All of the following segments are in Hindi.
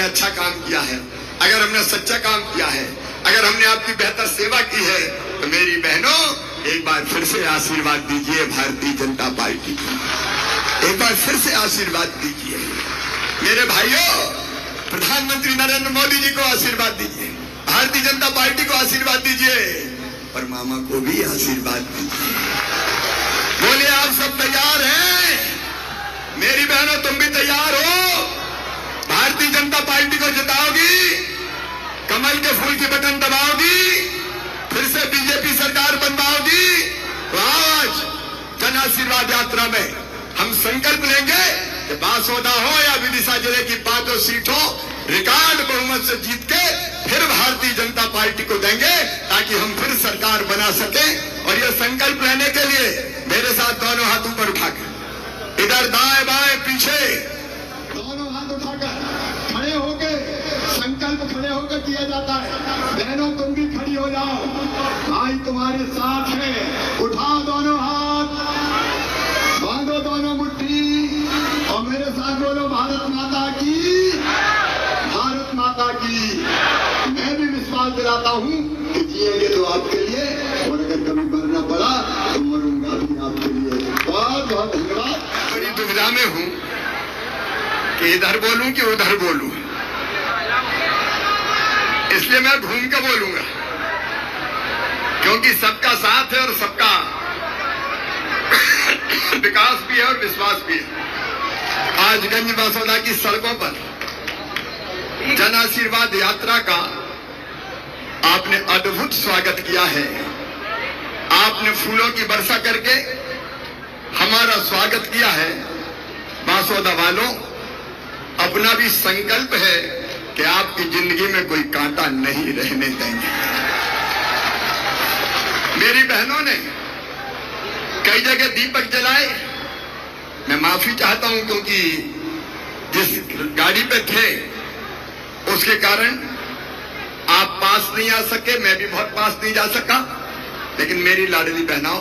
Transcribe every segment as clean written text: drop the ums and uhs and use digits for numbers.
हमने अच्छा काम किया है, अगर हमने सच्चा काम किया है, अगर हमने आपकी बेहतर सेवा की है, तो मेरी बहनों एक बार फिर से आशीर्वाद दीजिए भारतीय जनता पार्टी को, एक बार फिर से आशीर्वाद दीजिए। मेरे भाइयों, प्रधानमंत्री नरेंद्र मोदी जी को आशीर्वाद दीजिए, भारतीय जनता पार्टी को आशीर्वाद दीजिए और मामा को भी आशीर्वाद दीजिए। बोलिए, आप सब तैयार हैं? मेरी बहनों, तुम भी तैयार हो? भारतीय जनता पार्टी को जिताओगी? कमल के फूल की बटन दबाओगी? फिर से बीजेपी सरकार बनवाओगी? तो आज जन आशीर्वाद यात्रा में हम संकल्प लेंगे कि बांसोदा हो या विदिशा जिले की 5 सीटों रिकॉर्ड बहुमत से जीत के फिर भारतीय जनता पार्टी को देंगे, ताकि हम फिर सरकार बना सके। और यह संकल्प लेने के लिए मेरे साथ दोनों हाथ ऊपर उठाकर, इधर दाएं बाएं पीछे दोनों हाथ उठाकर खड़े होकर संकल्प खड़े होकर किया जाता है। बहनों, तुम भी खड़ी हो जाओ, भाई तुम्हारे साथ है। उठाओ दोनों हाथ, बांधो दोनों मुट्ठी और मेरे साथ बोलो, भारत माता की, भारत माता की। मैं भी विश्वास दिलाता हूँ कि जिएंगे तो आपके लिए, और अगर कभी मरना पड़ा तो मरूंगा भी आपके लिए। बहुत बहुत धन्यवाद। बड़ी दुविधा में हूँ कि इधर बोलूं कि उधर बोलूं, इसलिए मैं घूम के बोलूंगा, क्योंकि सबका साथ है और सबका विकास भी है और विश्वास भी है। आज गंज बांसोदा की सड़कों पर जन आशीर्वाद यात्रा का आपने अद्भुत स्वागत किया है। आपने फूलों की वर्षा करके हमारा स्वागत किया है। बांसोदा वालों, अपना भी संकल्प है कि आपकी जिंदगी में कोई कांटा नहीं रहने देंगे। मेरी बहनों ने कई जगह दीपक जलाए, मैं माफी चाहता हूं, क्योंकि जिस गाड़ी पे थे उसके कारण आप पास नहीं आ सके, मैं भी बहुत पास नहीं जा सका। लेकिन मेरी लाडली बहनों,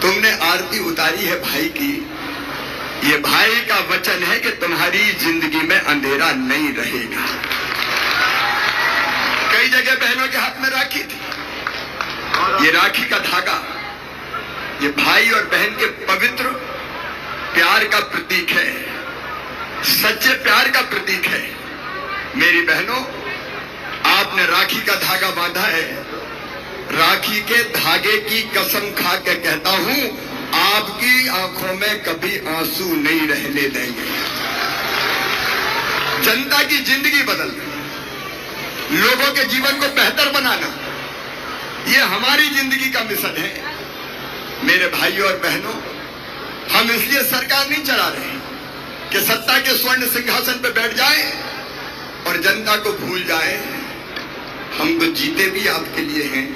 तुमने आरती उतारी है भाई की। ये भाई का वचन है कि तुम्हारी जिंदगी में अंधेरा नहीं रहेगा। कई जगह बहनों के हाथ में राखी थी, ये राखी का धागा ये भाई और बहन के पवित्र प्यार का प्रतीक है, सच्चे प्यार का प्रतीक है। मेरी बहनों, आपने राखी का धागा बांधा है। राखी के धागे की कसम खा के कहता हूं, आपकी आंखों में कभी आंसू नहीं रहने देंगे। जनता की जिंदगी बदलना, लोगों के जीवन को बेहतर बनाना, ये हमारी जिंदगी का मिशन है। मेरे भाइयों और बहनों, हम इसलिए सरकार नहीं चला रहे कि सत्ता के स्वर्ण सिंहासन पर बैठ जाए और जनता को भूल जाए। हम तो जीते भी आपके लिए हैं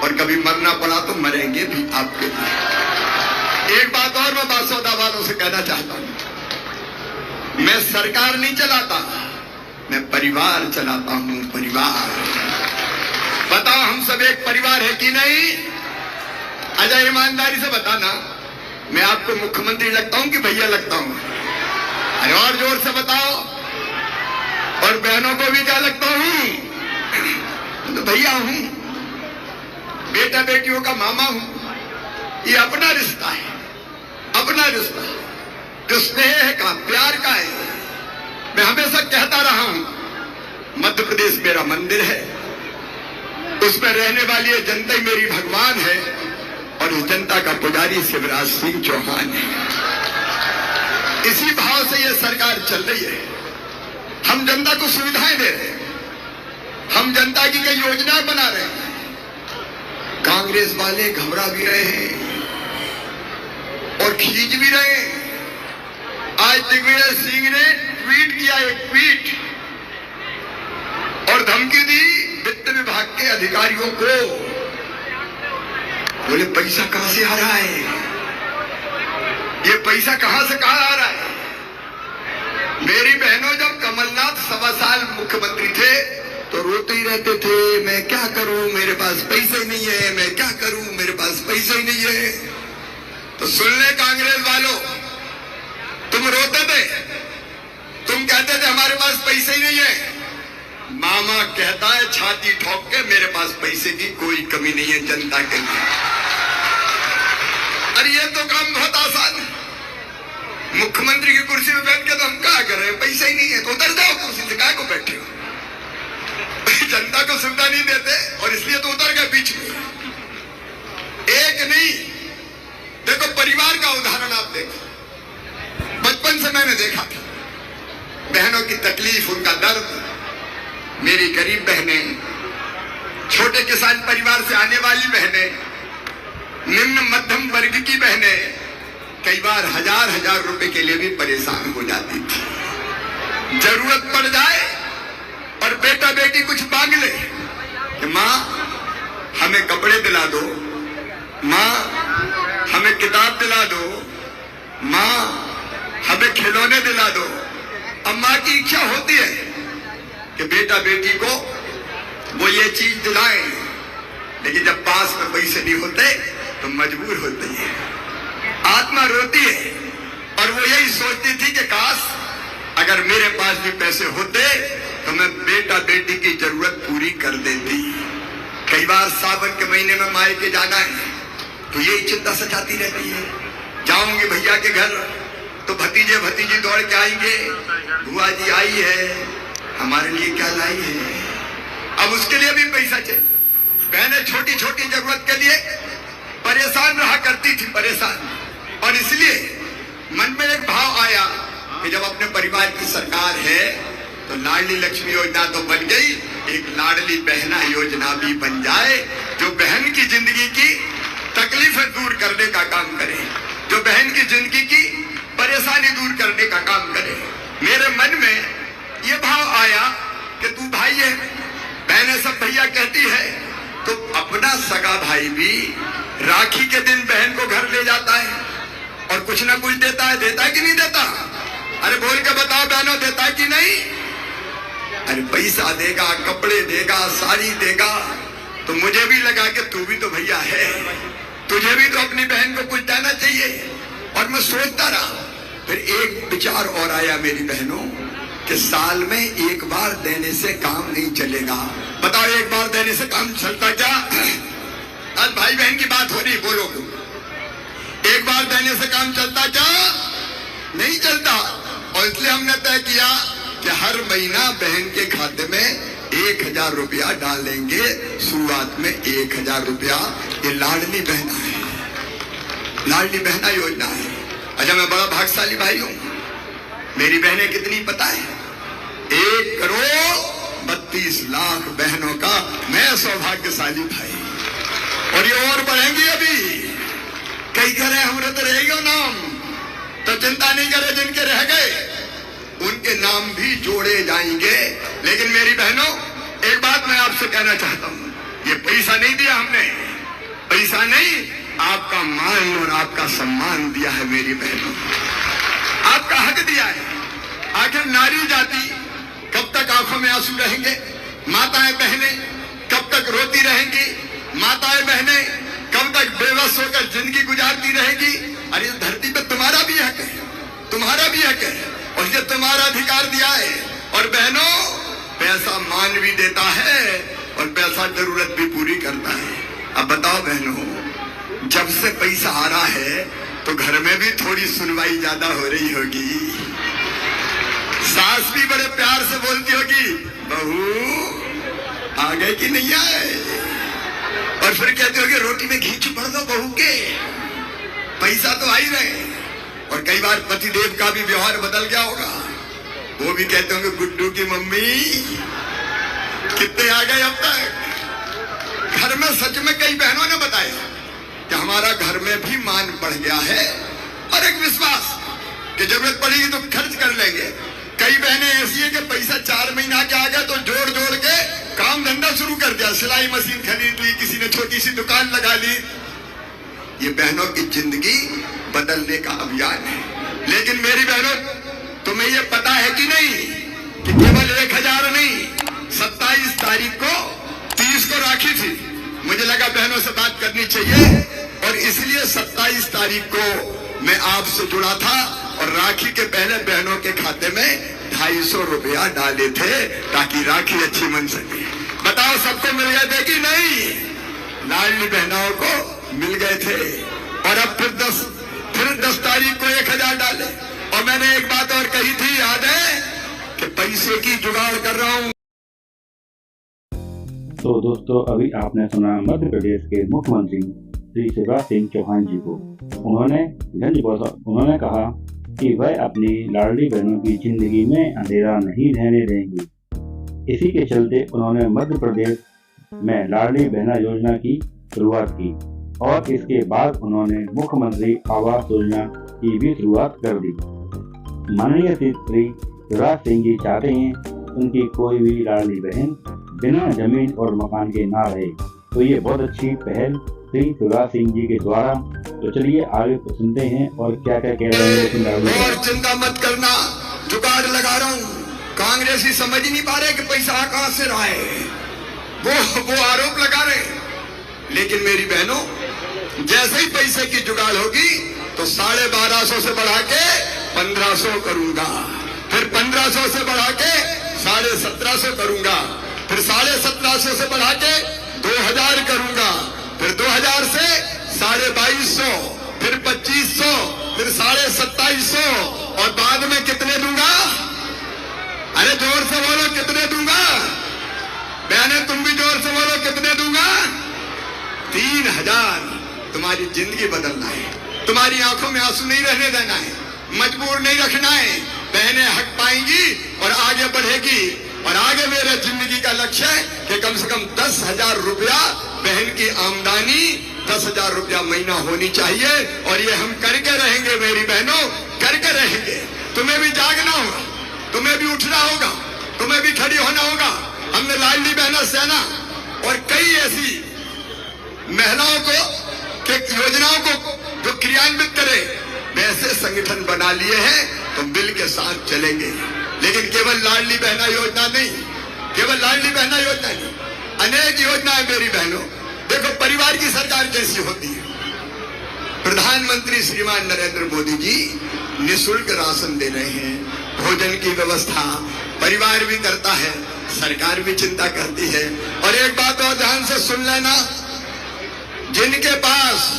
और कभी मरना पड़ा तो मरेंगे भी आपके लिए। एक बात और मैं बांसोदा वालों से कहना चाहता हूं, मैं सरकार नहीं चलाता, मैं परिवार चलाता हूं। परिवार, बताओ हम सब एक परिवार है कि नहीं? अजय, ईमानदारी से बताना, मैं आपको मुख्यमंत्री लगता हूं कि भैया लगता हूं? अरे और जोर से बताओ। और बहनों को भी क्या लगता हूं? तो भैया हूं, बेटा बेटियों का मामा हूं। ये अपना रिश्ता है, अपना रिश्ता जो स्नेह का, प्यार का है। मैं हमेशा कहता रहा हूं, मध्य प्रदेश मेरा मंदिर है, उसमें रहने वाली ये जनता ही मेरी भगवान है और इस जनता का पुजारी शिवराज सिंह चौहान है। इसी भाव से ये सरकार चल रही है। हम जनता को सुविधाएं दे रहे हैं, हम जनता की कई योजनाएं बना रहे हैं। कांग्रेस वाले घबरा भी रहे हैं और खींच भी रहे हैं। आज दिग्विजय सिंह ने ट्वीट किया, एक ट्वीट, और धमकी दी वित्त विभाग के अधिकारियों को। बोले पैसा कहां से आ रहा है? ये पैसा कहां से कहां आ रहा है? मेरी बहनों, जब कमलनाथ 1.25 साल मुख्यमंत्री थे तो रोते ही रहते थे, मैं क्या करूं, मेरे पास पैसे नहीं है, मैं क्या करूं, मेरे पास पैसे ही नहीं है। तो सुन ले कांग्रेस वालों, तुम रोते थे, तुम कहते थे हमारे पास पैसे ही नहीं है। मामा कहता है छाती ठोक के, मेरे पास पैसे की कोई कमी नहीं है जनता के लिए। अरे ये तो काम बहुत आसान है। मुख्यमंत्री की कुर्सी में बैठ के तो हम क्या कर रहे हैं, पैसा ही नहीं है तो उतर जाओ कुर्सी से, काय को बैठे हो? जनता को सुविधा नहीं देते और इसलिए तो उतर गए बीच में। एक नहीं, देखो परिवार का उदाहरण आप देखो। बचपन से मैंने देखा था बहनों की तकलीफ, उनका दर्द। मेरी गरीब बहनें, छोटे किसान परिवार से आने वाली बहनें, निम्न मध्यम वर्ग की बहनें कई बार हजार हजार रुपए के लिए भी परेशान हो जाती थी। जरूरत पड़ जाए और बेटा बेटी कुछ मांग ले कि माँ हमें कपड़े दिला दो, माँ हमें किताब दिला दो, माँ हमें खिलौने दिला दो। अब माँ की इच्छा होती है कि बेटा बेटी को वो ये चीज दिलाएं, लेकिन जब पास में पैसे नहीं होते तो मजबूर होती है, आत्मा रोती है। और वो यही सोचती थी कि काश अगर मेरे पास भी पैसे होते तो मैं बेटा बेटी की जरूरत पूरी कर देती। कई बार सावन के महीने में मायके जाना है तो यही चिंता सताती रहती है। जाऊंगी भैया के घर तो भतीजे भतीजी दौड़ के आएंगे, बुआ जी आई है, हमारे लिए क्या लाई है। अब उसके लिए भी पैसा चाहिए। बहनें छोटी छोटी जरूरत के लिए परेशान रहा करती थी, परेशान। और इसलिए मन में एक भाव आया कि जब अपने परिवार की सरकार है तो लाडली लक्ष्मी योजना तो बन गई, एक लाडली बहना योजना भी बन जाए, जो बहन की जिंदगी की तकलीफें दूर करने का काम करे, जो बहन की जिंदगी की परेशानी दूर करने का काम करे। मेरे मन में ये भाव आया कि तू भाई है, बहनें सब भैया कहती है, तो अपना सगा भाई भी राखी के दिन बहन को घर ले जाता है और कुछ ना कुछ देता है कि नहीं देता? अरे बोल के बताओ बहनों, देता है कि नहीं? अरे पैसा देगा, कपड़े देगा, साड़ी देगा। तो मुझे भी लगा कि तू भी तो भैया है, तुझे भी तो अपनी बहन को कुछ देना चाहिए। और मैं सोचता रहा, फिर एक विचार और आया मेरी बहनों कि साल में एक बार देने से काम नहीं चलेगा। बताओ एक बार देने से काम चलता क्या? आज भाई बहन की बात हो रही, बोलो एक बार देने से काम चलता क्या? नहीं चलता। और इसलिए हमने तय किया कि हर महीना बहन के खाते में 1000 रुपया डालेंगे। शुरुआत में 1000 रुपया। ये लाडली बहना है, लाडली बहना योजना है। अच्छा मैं बड़ा भाग्यशाली भाई हूं। मेरी बहनें कितनी पता है? 1,32,00,000 बहनों का मैं सौभाग्यशाली भाई। और ये और बढ़ेंगी अभी। कई करे हमने तो रहेगा नाम, तो चिंता नहीं करे, जिनके रह गए उनके नाम भी जोड़े जाएंगे। लेकिन मेरी बहनों एक बात मैं आपसे कहना चाहता हूं, ये पैसा नहीं दिया हमने, पैसा नहीं, आपका मान और आपका सम्मान दिया है मेरी बहनों, आपका हक दिया है। आखिर नारी जाति कब तक आंखों में आंसू रहेंगे? माताएं बहनें कब तक रोती रहेंगी? माताएं बहनें कब तक बेबस होकर जिंदगी गुजारती रहेगी? अरे धरती पे तुम्हारा भी हक है, तुम्हारा भी हक है, और ये तुम्हारा अधिकार दिया है। और बहनों पैसा मान भी देता है और पैसा जरूरत भी पूरी करता है। अब बताओ बहनों, जब से पैसा आ रहा है तो घर में भी थोड़ी सुनवाई ज्यादा हो रही होगी। सास भी बड़े प्यार से बोलती होगी, बहू आ गए कि नहीं आए? और फिर कहते होगे रोटी में घी चुपड़ दो बहू के, पैसा तो आ ही रहे। और कई बार पतिदेव का भी व्यवहार बदल गया होगा, वो भी कहते होंगे गुड्डू की मम्मी कितने आ गए अब तक। घर में सच में कई बहनों ने बताया कि हमारा घर में भी मान बढ़ गया है और एक विश्वास कि जरूरत पड़ेगी तो खर्च कर लेंगे। कई बहनें ऐसी है कि पैसा 4 महीना के आ गया तो जोड़ जोड़ के काम धंधा शुरू कर दिया, सिलाई मशीन खरीद ली, किसी ने छोटी सी दुकान लगा ली। ये बहनों की जिंदगी बदलने का अभियान है। लेकिन मेरी बहनों तुम्हें ये पता है कि नहीं कि केवल 1000 नहीं, 27 तारीख को 30 को राखी थी। मुझे लगा बहनों से बात करनी चाहिए और इसलिए 27 तारीख को मैं आपसे जुड़ा था और राखी के पहले बहनों के खाते में 250 रुपया डाले थे ताकि राखी अच्छी बन सके। बताओ सबको मिल गए थे कि नहीं? लाडली बहनों को मिल गए थे। और अब फिर 10 तारीख को 1000 डाले। और मैंने एक बात और कही थी, याद है, कि पैसे की जुगाड़ कर रहा हूं। तो दोस्तों, अभी आपने सुना मध्य प्रदेश के मुख्यमंत्री श्री शिवराज सिंह चौहान जी को। उन्होंने कहा कि वह अपनी लाडली बहनों की जिंदगी में अंधेरा नहीं रहने देंगे। इसी के चलते उन्होंने मध्य प्रदेश में लाडली बहना योजना की शुरुआत की और इसके बाद उन्होंने मुख्यमंत्री आवास योजना की भी शुरुआत कर दी। माननीय श्री शिवराज सिंह जी चाहते हैं उनकी कोई भी लाडली बहन बिना जमीन और मकान के ना रहे। तो ये बहुत अच्छी पहल श्री शिवराज सिंह जी के द्वारा। तो चलिए आगे सुनते हैं और क्या क्या कह रहे हैं। और चिंता मत करना, जुगाड़ लगा रहा हूँ। कांग्रेसी समझ ही नहीं पा रहे कि पैसा कहां से रहा है, वो आरोप लगा रहे। लेकिन मेरी बहनों, जैसे ही पैसे की जुगाड़ होगी तो 1250 से बढ़ा के 1500 करूंगा, फिर 1500 से बढ़ा के 1750 करूंगा, फिर 1750 से बढ़ा के 2000 करूंगा, फिर 2000 से 2250, फिर 2500, फिर 2750 और बाद में कितने दूंगा? अरे जोर से बोलो, कितने दूंगा? बहने तुम भी जोर से बोलो, कितने दूंगा? 3000। तुम्हारी जिंदगी बदलना है, तुम्हारी आंखों में आंसू नहीं रहने देना है, मजबूर नहीं रखना है। बहनें हक पाएंगी और आगे बढ़ेगी। और आगे मेरे जिंदगी का लक्ष्य है कि कम से कम 10,000 रुपया बहन की आमदनी 10,000 रुपया महीना होनी चाहिए। और ये हम करके रहेंगे मेरी बहनों, करके रहेंगे। तुम्हें भी जागना होगा, तुम्हें भी उठना होगा, तुम्हें भी खड़ी होना होगा। हमने लाडली बहना सेना और कई ऐसी महिलाओं को के योजनाओं को जो क्रियान्वित करे वैसे संगठन बना लिए हैं। तो मिल के साथ चलेंगे। लेकिन केवल लाडली बहना योजना नहीं, केवल लाडली बहना योजना नहीं, अनेक योजनाएं मेरी बहनों। देखो परिवार की सरकार कैसी होती है। प्रधानमंत्री श्रीमान नरेंद्र मोदी जी निःशुल्क राशन दे रहे हैं, भोजन की व्यवस्था परिवार भी करता है, सरकार भी चिंता करती है। और एक बात और ध्यान से सुन लेना, जिनके पास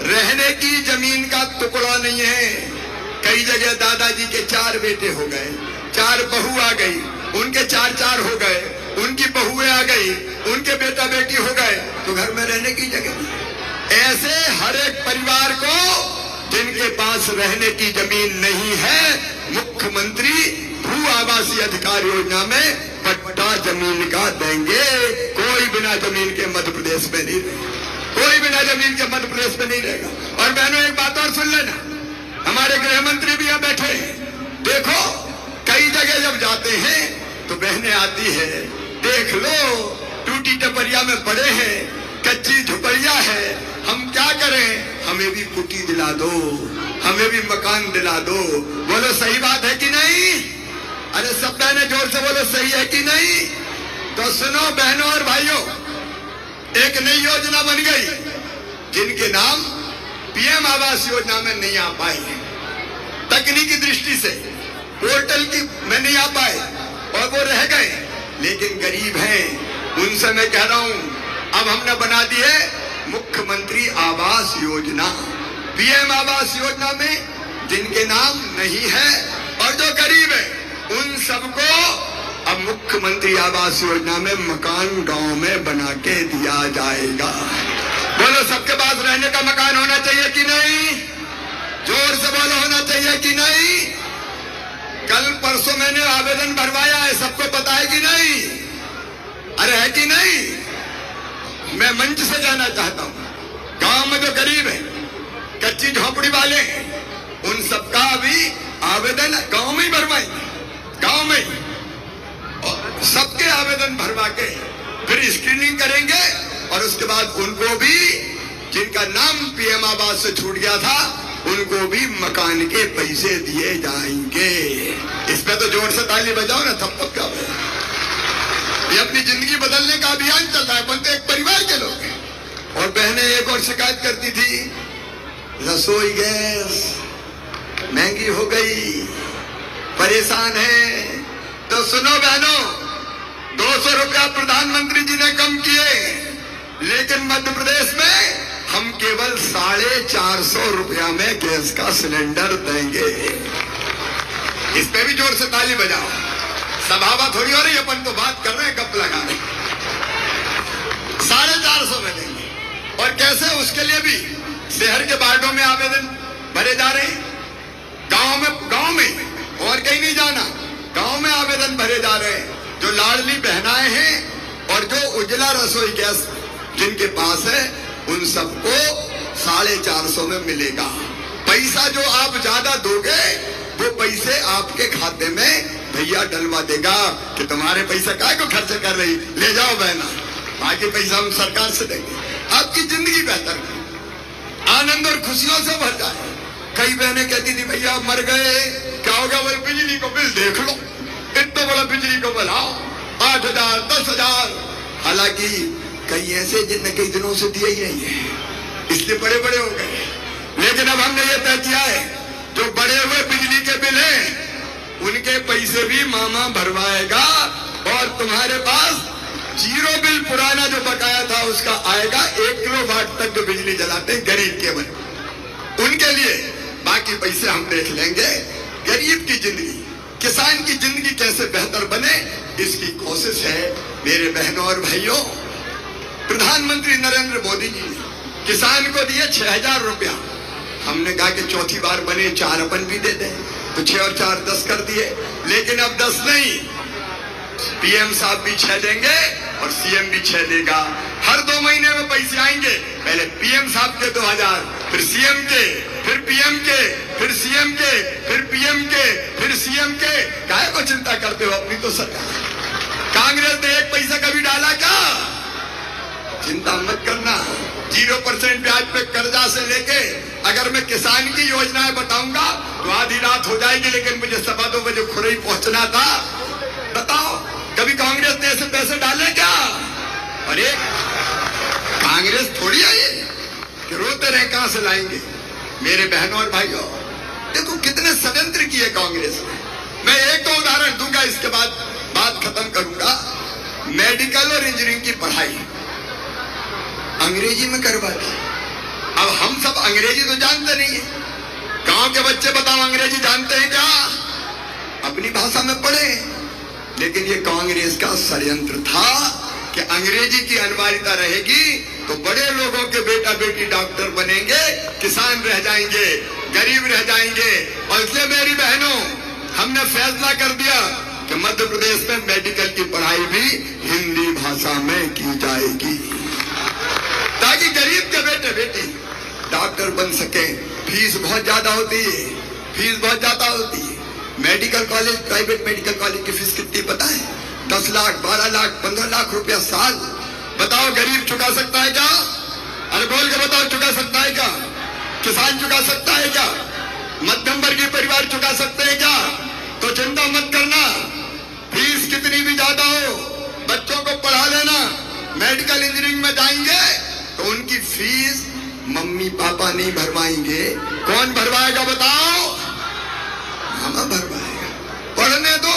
रहने की जमीन का टुकड़ा नहीं है, कई जगह दादाजी के 4 बेटे हो गए, 4 बहू आ गई, उनके 4 हो गए, उनकी बहुएं आ गई, उनके बेटा बेटी हो गए, तो घर में रहने की जगह नहीं। ऐसे हर एक परिवार को जिनके पास रहने की जमीन नहीं है, मुख्यमंत्री भू आवासीय अधिकार योजना में पट्टा जमीन का देंगे। कोई बिना जमीन के मध्य प्रदेश में नहीं रहेगा, कोई बिना जमीन के मध्य प्रदेश में नहीं रहेगा। और बहनों एक बात और सुन लेना, हमारे गृह मंत्री भी यहाँ बैठे हैं। देखो कई जगह जब जाते हैं तो बहनें आती है, देख लो टूटी टपरिया में पड़े हैं, कच्ची झुपड़िया है, हम क्या करें, हमें भी कुटी दिला दो, हमें भी मकान दिला दो। बोलो सही बात है कि नहीं? अरे सब बहनें जोर से बोलो, सही है कि नहीं? तो सुनो बहनों और भाइयों, एक नई योजना बन गई जिनके नाम पीएम आवास योजना में नहीं आ पाए, तकनीकी दृष्टि से पोर्टल की में नहीं आ पाए और वो रह गए। लेकिन गरीब हैं, उनसे मैं कह रहा हूं, अब हमने बना दी है मुख्यमंत्री आवास योजना। पीएम आवास योजना में जिनके नाम नहीं है और जो गरीब है उन सबको अब मुख्यमंत्री आवास योजना में मकान गांव में बना के दिया जाएगा। बोलो सबके पास रहने का मकान होना चाहिए कि नहीं? जोर से बोलो, होना चाहिए कि नहीं? कल परसों मैंने आवेदन भरवाया है, सबको पता है कि नहीं? अरे है कि नहीं? मैं मंच से जाना चाहता हूं, गांव में जो गरीब है, कच्ची झोपड़ी वाले हैं, उन सबका भी आवेदन गांव में ही भरवाएंगे, गांव में ही। सबके आवेदन भरवा के फिर स्क्रीनिंग करेंगे और उसके बाद उनको भी, जिनका नाम पीएम आवास से छूट गया था, उनको भी मकान के पैसे दिए जाएंगे। इस पे तो जोर से ताली बजाओ ना, थप्पड़ क्या ये अपनी जिंदगी बदलने का अभियान चल रहा है, बोलते एक परिवार के लोग हैं। और बहनें एक और शिकायत करती थी, रसोई गैस महंगी हो गई, परेशान हैं। तो सुनो बहनों, 200 रुपया प्रधानमंत्री जी ने कम किए, लेकिन मध्य प्रदेश में हम केवल 450 रुपया में गैस का सिलेंडर देंगे। इस पे भी जोर से ताली बजाओ। सभावा थोड़ी हो रही, अपन तो बात कर रहे हैं, गप लगा रहे। 450 में देंगे। और कैसे? उसके लिए भी शहर के वार्डों में आवेदन भरे जा रहे हैं, गांव में और कहीं नहीं जाना, गांव में आवेदन भरे जा रहे हैं। जो लाडली बहनाएं हैं और जो उज्ज्वला रसोई गैस जिनके पास है, उन सबको 450 में मिलेगा। पैसा जो आप ज्यादा दोगे वो पैसे आपके खाते में भैया डलवा देगा कि तुम्हारे पैसा काय को खर्च कर रही, ले जाओ बहना, बाकी पैसा हम सरकार से देंगे। आपकी जिंदगी बेहतर हो, आनंद और खुशियों से भर जाए। कई बहनें कहती थी भैया मर गए, क्या होगा? बोले बिजली को बिल देख लो, इतना बड़ा बिजली को बिल आओ, 8,000 10,000। हालांकि कई ऐसे जिनने कई दिनों से दिए ही नहीं है, इसलिए बड़े बड़े हो गए। लेकिन अब हमने ये तय किया है, जो बड़े हुए बिजली के बिल हैं उनके पैसे भी मामा भरवाएगा, और तुम्हारे पास जीरो बिल पुराना जो बकाया था उसका आएगा। 1 किलोवाट तक जो बिजली जलाते हैं गरीब केवल, उनके लिए बाकी पैसे हम देख लेंगे। गरीब की जिंदगी, किसान की जिंदगी कैसे बेहतर बने, इसकी कोशिश है। मेरे बहनों और भाइयों, प्रधानमंत्री नरेंद्र मोदी जी ने किसान को दिए 6,000 रुपया। हमने कहा कि चौथी बार बने 4 अपन भी दे दें, तो 6 और 4 10 कर दिए। लेकिन अब 10 नहीं, पीएम साहब भी 6 देंगे और सीएम भी 6 देगा। हर 2 महीने में पैसे आएंगे, पहले पीएम साहब के 2,000, फिर सीएम के, फिर पीएम के, फिर सीएम के, फिर पीएम के, फिर सीएम के। काहे को चिंता करते हो? अपनी तो सरकार। कांग्रेस ने 1 पैसा कभी डाला क्या? चिंता मत करना। 0% ब्याज पे कर्जा से लेके अगर मैं किसान की योजनाएं बताऊंगा तो आधी रात हो जाएगी, लेकिन मुझे 2:15 बजे खुरई पहुंचना था। बताओ, कभी कांग्रेस ने ऐसे पैसे डाले क्या? अरे कांग्रेस थोड़ी आई कि रोते रहे कहां से लाएंगे। मेरे बहनों और भाइयों, देखो कितने षड्यंत्र किए कांग्रेस ने। मैं एक तो उदाहरण दूंगा, इसके बाद बात खत्म करूंगा। मेडिकल और इंजीनियरिंग की पढ़ाई अंग्रेजी में करवाती। अब हम सब अंग्रेजी तो जानते नहीं है। गांव के बच्चे बताओ अंग्रेजी जानते हैं क्या? अपनी भाषा में पढ़े। लेकिन ये कांग्रेस का षड्यंत्र था कि अंग्रेजी की अनिवार्यता रहेगी तो बड़े लोगों के बेटा बेटी डॉक्टर बनेंगे, किसान रह जाएंगे, गरीब रह जाएंगे। और इसलिए मेरी बहनों, हमने फैसला कर दिया कि मध्य प्रदेश में मेडिकल की पढ़ाई भी हिंदी भाषा में की जाएगी, ताकि गरीब के बेटे बेटी डॉक्टर बन सके। फीस बहुत ज्यादा होती है, फीस बहुत ज्यादा होती है। Medical college, private medical college की फीस कितनी पता है? 10 लाख, 12 लाख, 15 लाख रुपया साल। बताओ गरीब चुका सकता है क्या? अरे बोल के बताओ, चुका सकता है क्या? किसान चुका सकता है क्या? मध्यम वर्गीय परिवार चुका सकते हैं क्या? तो चिंता मत करना, फीस कितनी भी ज्यादा हो, बच्चों को पढ़ा लेना। मेडिकल इंजीनियरिंग में जाएंगे तो उनकी फीस मम्मी पापा नहीं भरवाएंगे। कौन भरवाएगा बताओ? मामा भरवाएगा। पढ़ने दो।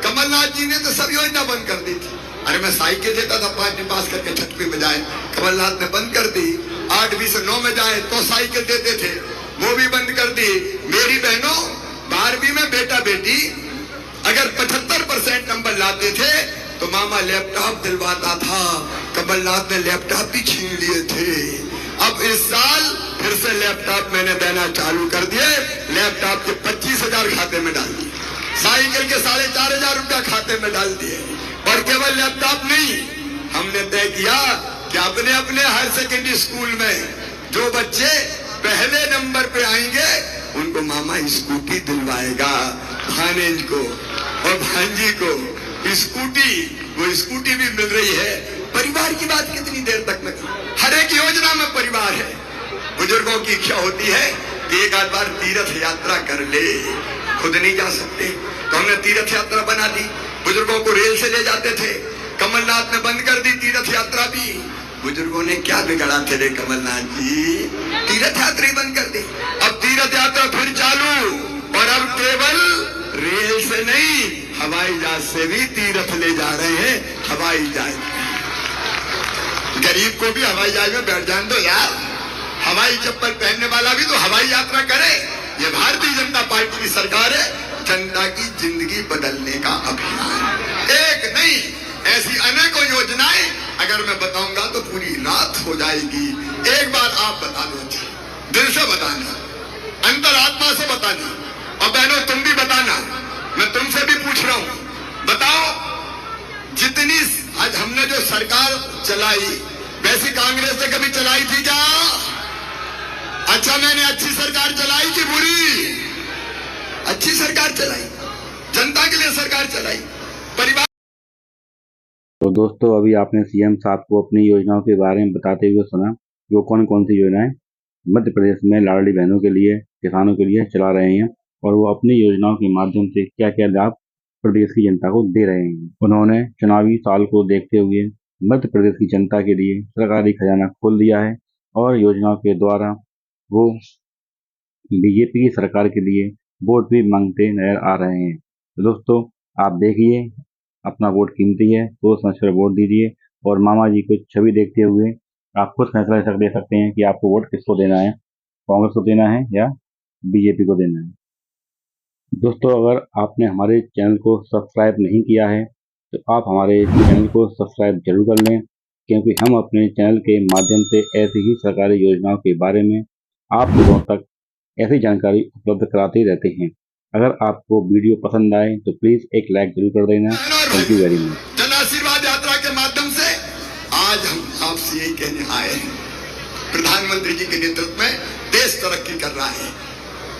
कमलनाथ जी ने तो सब योजना बंद कर दी थी। अरे मैं साइकिल देता था 5वीं पास करके 6वीं में जाए, कमलनाथ ने बंद कर दी। 8वीं से 9 में जाए तो साइकिल देते थे, वो भी बंद कर दी। मेरी बहनों, 12वीं में बेटा बेटी अगर 75% नंबर लाते थे तो मामा लैपटॉप दिलवाता था। कमलनाथ ने लैपटॉप भी छीन लिए थे। अब इस साल फिर से लैपटॉप मैंने देना चालू कर दिए। लैपटॉप के 25,000 खाते में डाल दिए, साइकिल के 4,500 रुपया खाते में डाल दिए। और केवल लैपटॉप नहीं, हमने तय किया कि अपने अपने हायर सेकेंडरी स्कूल में जो बच्चे पहले नंबर पे आएंगे उनको मामा स्कूटी दिलवाएगा। भानेज को और भांजी को स्कूटी, वो स्कूटी भी मिल रही है। परिवार की बात कितनी देर तक में, हर एक योजना में परिवार है। बुजुर्गों की इच्छा होती है कि एक आध बार तीर्थ यात्रा कर ले, खुद नहीं जा सकते तो हमने तीर्थ यात्रा बना दी। बुजुर्गों को रेल से ले जाते थे, कमलनाथ ने बंद कर दी तीर्थ यात्रा भी। बुजुर्गों ने क्या बिगड़ा थे रे कमलनाथ जी? तीर्थ यात्रा ही बंद कर दी। अब तीर्थ यात्रा फिर चालू, और अब केवल रेल से नहीं, हवाई जहाज से भी तीर्थ ले जा रहे हैं। हवाई जहाज, गरीब को भी हवाई जहाज में बैठ जाने दो यार। हवाई चप्पल पहनने वाला भी तो हवाई यात्रा करे। ये भारतीय जनता पार्टी की सरकार है, जनता की जिंदगी बदलने का अभियान। एक नहीं, ऐसी अनेकों योजनाएं अगर मैं बताऊंगा तो पूरी रात हो जाएगी। एक बार आप बता दो, दिल से बताना, अंतरात्मा से बताना, और बहनों तुम भी बताना। मैं तुमसे भी पूछ रहा हूं, बताओ जितनी आज हमने जो सरकार चलाई, वैसी कांग्रेस ने कभी चलाई थी क्या? अच्छा, मैंने अच्छी सरकार चलाई कि बुरी? अच्छी सरकार चलाई, जनता के लिए सरकार चलाई, परिवार। तो दोस्तों, अभी आपने सीएम साहब को अपनी योजनाओं के बारे में बताते हुए सुना, वो कौन कौन सी योजनाएं मध्य प्रदेश में लाडली बहनों के लिए, किसानों के लिए चला रहे हैं, और वो अपनी योजनाओं के माध्यम से क्या क्या लाभ प्रदेश की जनता को दे रहे हैं। उन्होंने चुनावी साल को देखते हुए मध्य प्रदेश की जनता के लिए सरकारी खजाना खोल दिया है, और योजनाओं के द्वारा वो बीजेपी की सरकार के लिए वोट भी मांगते नजर आ रहे हैं। तो दोस्तों, आप देखिए, अपना वोट कीमती है, तो समझकर वोट दीजिए, और मामा जी को छवि देखते हुए आप खुद फैसला दे सकते हैं कि आपको वोट किसको देना है, कांग्रेस को देना है या बीजेपी को देना है। दोस्तों, अगर आपने हमारे चैनल को सब्सक्राइब नहीं किया है तो आप हमारे चैनल को सब्सक्राइब जरूर कर लें, क्योंकि हम अपने चैनल के माध्यम से ऐसी ही सरकारी योजनाओं के बारे में आप लोगों तक ऐसी जानकारी उपलब्ध कराते रहते हैं। अगर आपको वीडियो पसंद आए तो प्लीज एक लाइक जरूर कर देना। Thank you very much. Jan Ashirwad यात्रा के माध्यम से आज हम आपसे यही कहने आए हैं, प्रधानमंत्री जी के नेतृत्व में देश तरक्की कर रहा है,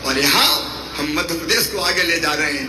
और यहाँ हम मध्य प्रदेश को आगे ले जा रहे हैं।